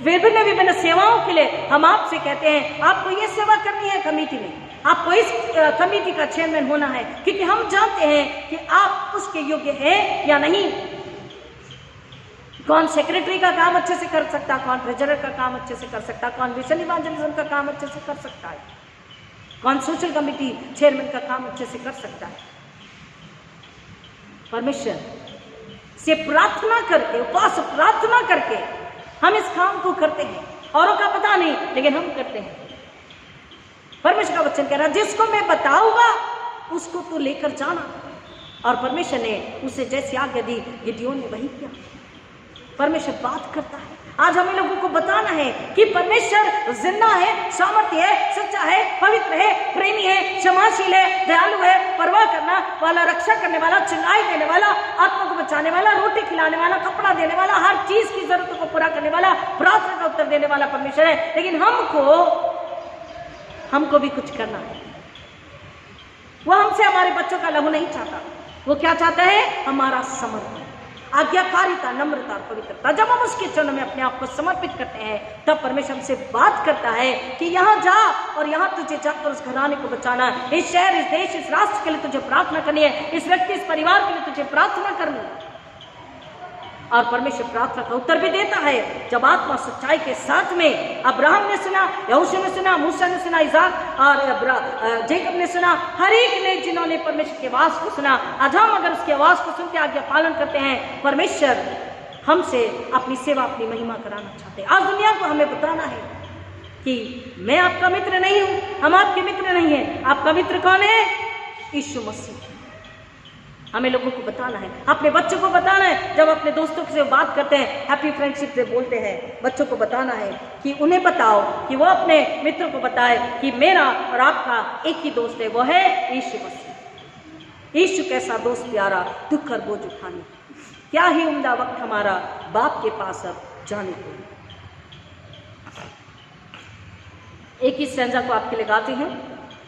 विभिन्न विभिन्न सेवाओं के लिए हम आपसे कहते हैं आपको ये सेवा करनी है कमेटी में, आपको इस कमेटी का चेयरमैन होना है, क्योंकि हम जानते हैं कि आप उसके योग्य हैं या नहीं। कौन सेक्रेटरी का काम अच्छे से कर सकता, कौन ट्रेजरर का काम अच्छे से कर सकता, कौन मिशन इवेंजलिज्म का काम अच्छे से कर सकता है, कौन सोशल कमेटी चेयरमैन का काम अच्छे से कर सकता है। परमेश्वर से प्रार्थना करके, उपवास प्रार्थना करके हम इस काम को करते हैं। औरों का पता नहीं, लेकिन हम करते हैं। परमेश्वर का वचन कह रहा है जिसको मैं बताऊंगा उसको तो लेकर जाना, और परमेश्वर ने उसे जैसी आज्ञा दी गिदयोन ने वही किया। परमेश्वर बात करता है। आज हमें लोगों को बताना है कि परमेश्वर जिंदा है, सामर्थ्य है, सच्चा है, पवित्र है, प्रेमी है, क्षमाशील है, दयालु है, परवाह करना वाला, रक्षा करने वाला, चंगाई देने वाला, आत्मा को बचाने वाला, रोटी खिलाने वाला, कपड़ा देने वाला, हर चीज की जरूरतों को पूरा करने वाला, प्रार्थना का उत्तर देने वाला परमेश्वर है। लेकिन हमको भी कुछ करना है। वो हमसे हमारे बच्चों का लहू नहीं चाहता, वो क्या चाहता है? हमारा समर्पण, आज्ञाकारिता, नम्रता और पवित्रता। जब हम उसके चरणों में अपने आप को समर्पित करते हैं तब परमेश्वर हमसे बात करता है कि यहाँ जा और यहाँ तुझे जाकर उस घराने को बचाना है, इस शहर, इस देश, इस राष्ट्र के लिए तुझे प्रार्थना करनी है, इस व्यक्ति, इस परिवार के लिए तुझे प्रार्थना करनी है। और परमेश्वर प्रार्थना का उत्तर भी देता है जब आत्मा सच्चाई के साथ में अब्राहम ने सुना, यहोशू ने सुना, मूसा ने सुना, इसाक और जेकब ने सुना, हर एक ने जिन्होंने परमेश्वर की आवाज को सुना। आज हम अगर उसकी आवाज को सुनते आज्ञा पालन करते हैं, परमेश्वर हमसे अपनी सेवा, अपनी महिमा कराना चाहते हैं। आज दुनिया को हमें बताना है कि मैं आपका मित्र नहीं हूं, हम आपके मित्र नहीं है। आपका मित्र कौन है? यीशु मसीह। हमें लोगों को बताना है, अपने बच्चों को बताना है। जब अपने दोस्तों से बात करते हैं, हैप्पी फ्रेंडशिप से बोलते हैं, बच्चों को बताना है कि उन्हें बताओ कि वो अपने मित्र को बताए कि मेरा और आपका एक ही दोस्त है, वो है यीशु मसीह। यीशु कैसा दोस्त प्यारा, दुख और बोझ उठाने, क्या ही उम्दा वक्त हमारा बाप के पास अब जाने को। एक ही स्टैंजा को आपके लिए गाती हूँ।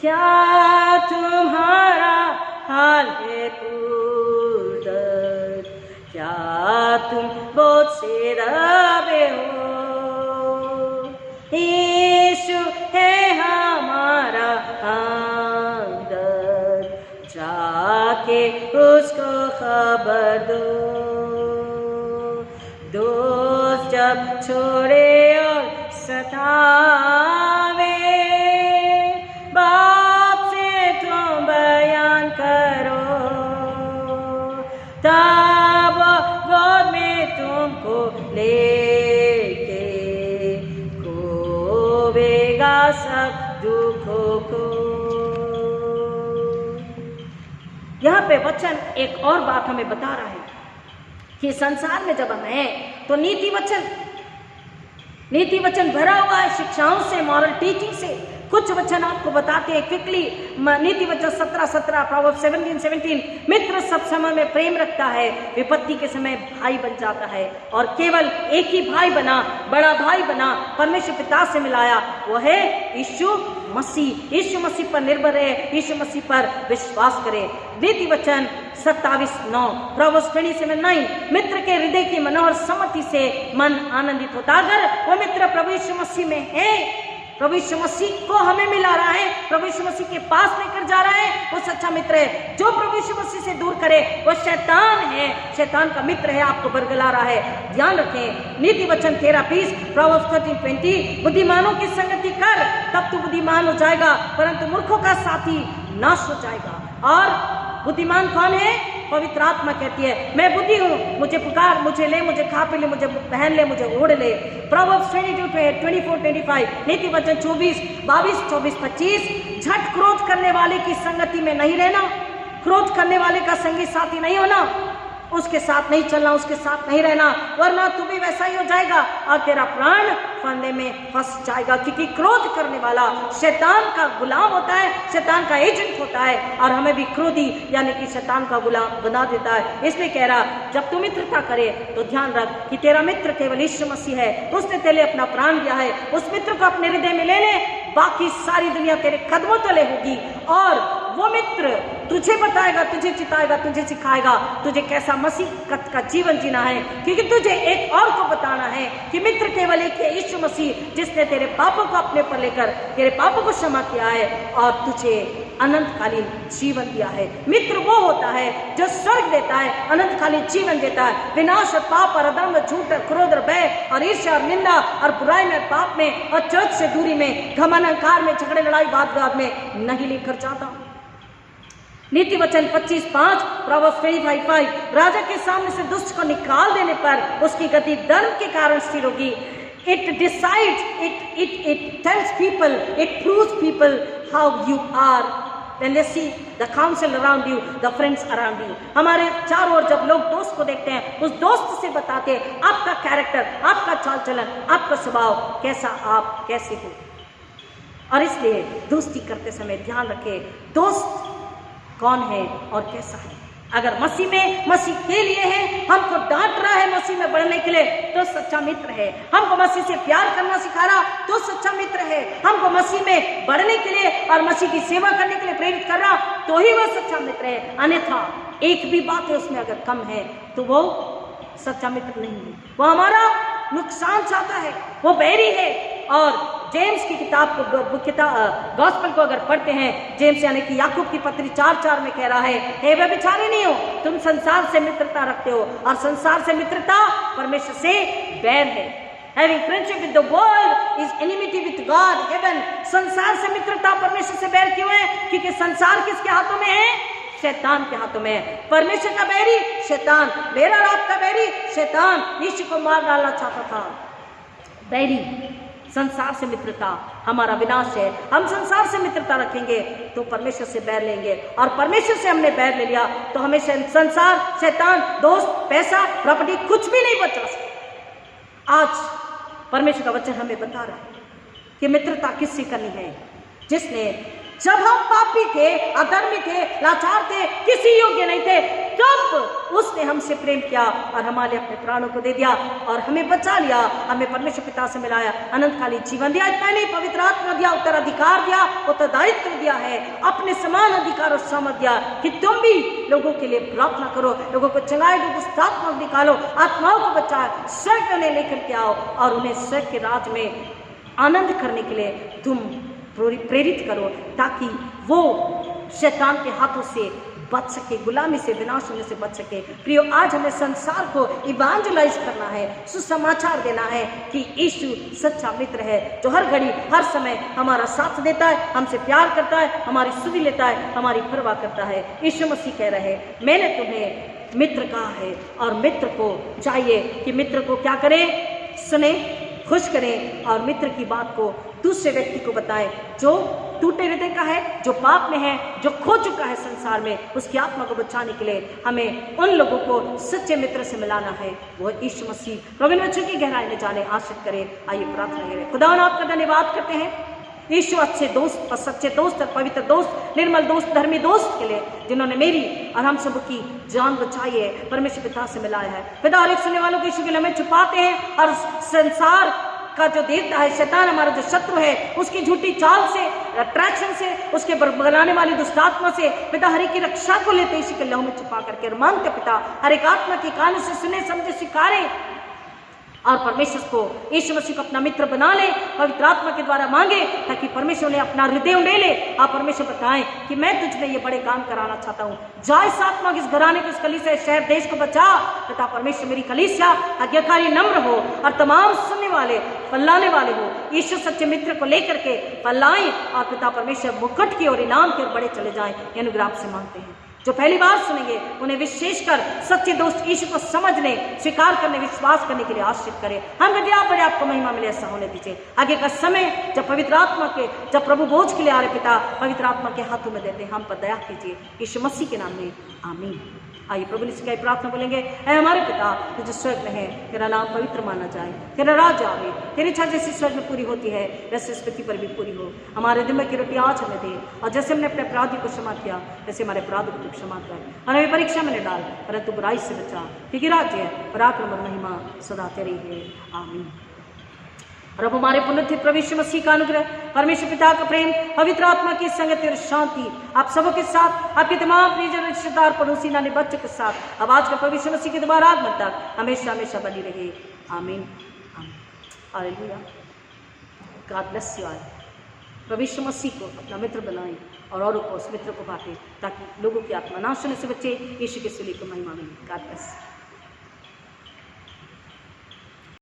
क्या तुम्हारा हाल है पुरदर्द, क्या तुम बहुत से दबे हो, यीशु है हमारा हमदर्द, जाके उसको खबर दो। दोस्त जब छोड़े और सतावे, तब गोद में तुमको लेके खोवेगा सब दुखों को। यहाँ पे वचन एक और बात हमें बता रहा है कि संसार में जब हम हैं तो नीति वचन भरा हुआ है शिक्षाओं से, मॉरल टीचिंग से। कुछ वचन आपको बताते हैं क्विकली। नीति वचन 17:17, प्रोवर्ब्स 17:17, मित्र सब समय में प्रेम रखता है, विपत्ति के समय भाई बन जाता है। और केवल एक ही भाई बना, बड़ा भाई बना, परमेश्वर पिता से मिलाया, वो है यीशु मसीह। यीशु मसीह पर निर्भर है, यीशु मसीह पर विश्वास करे। नीति वचन 27:9, प्रोवर्ब्स 27:9, मित्र के हृदय की मनोहर सम्मति से मन आनंदित होता। अगर वो मित्र प्रभु यीशु मसीह में है, प्रभु यीशु मसीह को हमें मिला रहा है, प्रभु यीशु मसीह के पास लेकर जा रहा है, वो सच्चा मित्र है। जो प्रभु यीशु मसीह से दूर करे वो शैतान है, शैतान का मित्र है, आपको बरगला रहा है। ध्यान रखें। नीति वचन 13:20, प्रोवर्ब्स 13:20, बुद्धिमानों की संगति कर तब तू बुद्धिमान हो जाएगा, परंतु मूर्खों का साथी नाश हो जाएगा। और बुद्धिमान कौन है? पवित्र आत्मा कहती है मैं बुद्धि हूँ, मुझे पुकार, मुझे ले, मुझे खा पी ले, मुझे पहन ले, मुझे ओढ़ ले। प्रोवर्ब्स 22:24-25, नीति वचन 22:24-25, झट क्रोध करने वाले की संगति में नहीं रहना, क्रोध करने वाले का संगी साथी नहीं होना, उसके साथ नहीं चलना, उसके साथ नहीं रहना, वरना तू भी वैसा ही हो जाएगा और तेरा प्राण फंदे में फंस जाएगा। क्योंकि क्रोध करने वाला शैतान का गुलाम होता है, शैतान का एजेंट होता है, और हमें भी क्रोधी यानी कि शैतान का गुलाम बना देता है। इसलिए कह रहा जब तू मित्रता करे तो ध्यान रख कि तेरा मित्र केवल यीशु मसीह है, उसने तेरे लिए अपना प्राण दिया है। उस मित्र को अपने हृदय में ले ले, बाकी सारी दुनिया तेरे कदमों तले होगी। और वो मित्र तुझे बताएगा, तुझे चिताएगा, तुझे सिखाएगा तुझे कैसा मसीहत का जीवन जीना है, क्योंकि तुझे एक और को बताना है कि मित्र केवल एक है, यीशु मसीह, जिसने तेरे पापों को अपने पर लेकर तेरे पापों को क्षमा किया है और तुझे अनंतकालीन जीवन दिया है। मित्र वो होता है जो स्वर्ग देता है, अनंतकालीन जीवन देता है, विनाश और पाप और अधर्म, झूठ और क्रोध और भय और ईर्ष्या और निंदा और बुराई में, पाप में और चर्च से दूरी में, घमंड अहंकार में, झगड़े लड़ाई वाद विवाद में नहीं लेकर जाता। नीति वचन 25:5, प्रोवर्ब्स 25:5, राजा के सामने से दुष्ट को निकाल देने पर उसकी गति धर्म के कारण स्थिर होगी। It decides, it tells people, it proves people how you are when they see the counsel around you, the friends around you. हमारे चारों ओर जब लोग दोस्त को देखते हैं, उस दोस्त से बताते हैं आपका कैरेक्टर, आपका चाल चलन, आपका स्वभाव कैसा, आप कैसे हो। और इसलिए दोस्ती करते समय ध्यान रखें दोस्त कौन है और कैसा है। अगर मसीह में, मसीह के लिए है, हमको डांट रहा है मसीह में बढ़ने के लिए, तो सच्चा मित्र है। हमको मसीह से प्यार करना सिखा रहा, तो सच्चा मित्र है। हमको मसीह में बढ़ने के लिए और मसीह की सेवा करने के लिए प्रेरित कर रहा, तो ही वह सच्चा मित्र है। अन्यथा एक भी बात है उसमें अगर कम है तो वो सच्चा मित्र नहीं है, वो हमारा नुकसान चाहता है, वो बैरी है। और जेम्स की किताब को, गॉस्पेल को अगर पढ़ते हैं, जेम्स यानी कि याकूब की पत्री 4:4 में कह रहा है, हे व्यभिचारी नहीं हो, तुम संसार से मित्रता रखते हो और संसार से मित्रता परमेश्वर से बैर है। Having friendship with the world is enmity with God, heaven. संसार से मित्रता परमेश्वर से बैर क्यों है? क्योंकि संसार किसके हाथों में है? शैतान के हाथों में है। परमेश्वर का बैरी शैतान, मेरा और आपका बैरी शैतान, यीशु को मार डालना चाहता था। बैरी, संसार से मित्रता हमारा विनाश है। हम संसार से मित्रता रखेंगे तो परमेश्वर से बैर लेंगे, और परमेश्वर से हमने बैर ले लिया तो हमें संसार, शैतान, दोस्त, पैसा, प्रॉपर्टी कुछ भी नहीं बचा सकता। आज परमेश्वर का वचन हमें बता रहा है कि मित्रता किससे करनी है? जिसने, जब हम पापी थे, अधर्मी थे, लाचार थे, किसी योग्य नहीं थे, तब उसने हमसे प्रेम किया और हमारे अपने प्राणों को दे दिया और हमें बचा लिया, हमें परमेश्वर पिता से मिलाया, अनंतकालीन जीवन दिया। इतना नहीं, पवित्र आत्मा दिया, उत्तराधिकार दिया, उत्तरदायित्व दिया है, अपने समान अधिकार और सामर्थ दिया कि तुम भी लोगों के लिए प्रार्थना करो, लोगों को चलाए, दुष्ट आत्मा निकालो, आत्माओं को बचाओ, स्वर्ग में उन्हें लेकर के आओ और उन्हें स्वर्ग के राज में आनंद करने के लिए तुम प्रेरित करो, ताकि वो शैतान के हाथों से बच सके, गुलामी से, विनाश होने से बच सके। प्रियो, आज हमें संसार को इवांजलाइज करना है, सुसमाचार देना है कि यीशु सच्चा मित्र है, जो हर घड़ी, हर समय हमारा साथ देता है, हमसे प्यार करता है, हमारी सुधि लेता है, हमारी परवाह करता है। यीशु मसीह कह रहे हैं, मैंने तुम्हें मित्र कहा है, और मित्र को चाहिए कि मित्र को क्या करें? सुने, खुश करें और मित्र की बात को दूसरे व्यक्ति को बताएं, जो टूटे हृदय का है, जो पाप में है, जो खो चुका है संसार में, उसकी आत्मा को बचाने के लिए हमें उन लोगों को सच्चे मित्र से मिलाना है। वो यीशु मसीह प्रभु वचन की गहराई में जाने आश्रित करे। आइए प्रार्थना करें। खुदा आपका धन्यवाद करते हैं यीशु, अच्छे दोस्त और सच्चे दोस्त और पवित्र दोस्त, निर्मल दोस्त, धर्मी दोस्त के लिए, जिन्होंने मेरी और हम सब की जान बचाई है, परमेश्वर पिता से मिलाया है। पिता, और एक सुनने वालों को यीशु के लिए हमें छुपाते हैं, और संसार का जो देवता है, शैतान हमारा जो शत्रु है, उसकी झूठी चाल से, अट्रैक्शन से, उसके बनाने वाली दुष्ट आत्मा से पिता हर एक की रक्षा को लेते इसी के लहू में छुपा करके, और मांगते पिता हर एक आत्मा की कान से सुने, समझे, स्वीकारे और परमेश्वर को, यीशु मसीह को अपना मित्र बना ले, पवित्र आत्मा के द्वारा मांगे, ताकि परमेश्वर ने अपना हृदय उड़े ले। आप परमेश्वर बताएं कि मैं तुझ में ये बड़े काम कराना चाहता हूँ। जा इस आत्मा इस घराने को, इस कलीसिया, शहर, देश को बचा। पिता परमेश्वर, मेरी कलीसिया आज्ञाकारी, नम्र हो, और तमाम सुनने वाले, फैलाने वाले हो, यीशु सच्चे मित्र को लेकर के फैलाएं, और पिता परमेश्वर मुकुट की और इनाम की ओर बड़े चले जाएं। ये अनुग्रह आपसे मांगते हैं। जो पहली बार सुनेंगे उन्हें विशेषकर सच्चे दोस्त यीशु को समझने, स्वीकार करने, विश्वास करने के लिए आश्रित करें। हम यदि आप बड़े आपको महिमा मिले, ऐसा होने दीजिए। आगे का समय जब पवित्र आत्मा के, जब प्रभु बोझ के लिए आ रहे पिता, पवित्र आत्मा के हाथों में देते, हम पर दया कीजिए, यीशु मसीह के नाम में, आमीन। आइए प्रभु से क्या प्रार्थना बोलेंगे। ऐ हमारे पिता जो स्वर्ग में है, तेरा नाम पवित्र माना जाए, तेरा राज्य आवे, तेरी इच्छा जैसी स्वर्ग में पूरी होती है, वैसे इस पृथ्वी पर भी पूरी हो। हमारे दिन में की रोटी आज हमें दे, और जैसे हमने अपने अपराधी को क्षमा किया, वैसे हमारे अपराधों को क्षमा कर, और हमें परीक्षा में न डाल, परंतु बुराई से बचा, क्योंकि राज्य, पराक्रम और महिमा सदा तेरी है, आमीन। और अब हमारे पुण्य प्रभु मसीह का अनुग्रह, परमेश्वर पिता का प्रेम, पवित्र आत्मा की संगति और शांति आप सबों के साथ, आपके तमाम प्रियजन, रिश्तेदार, पड़ोसी, नाने बच्चों के साथ अब आज का पवित्र मसीह के दोबारा आगमन तक हमेशा हमेशा बनी रहे। आमीन आमीन। हालेलुया। God bless you all. प्रभु मसीह को अपना मित्र बनाएं और औरों को उस मित्र को बांटें ताकि लोगों की आत्मा नाश होने से बचे। यीशु के सिले को महिमा मिले। God bless.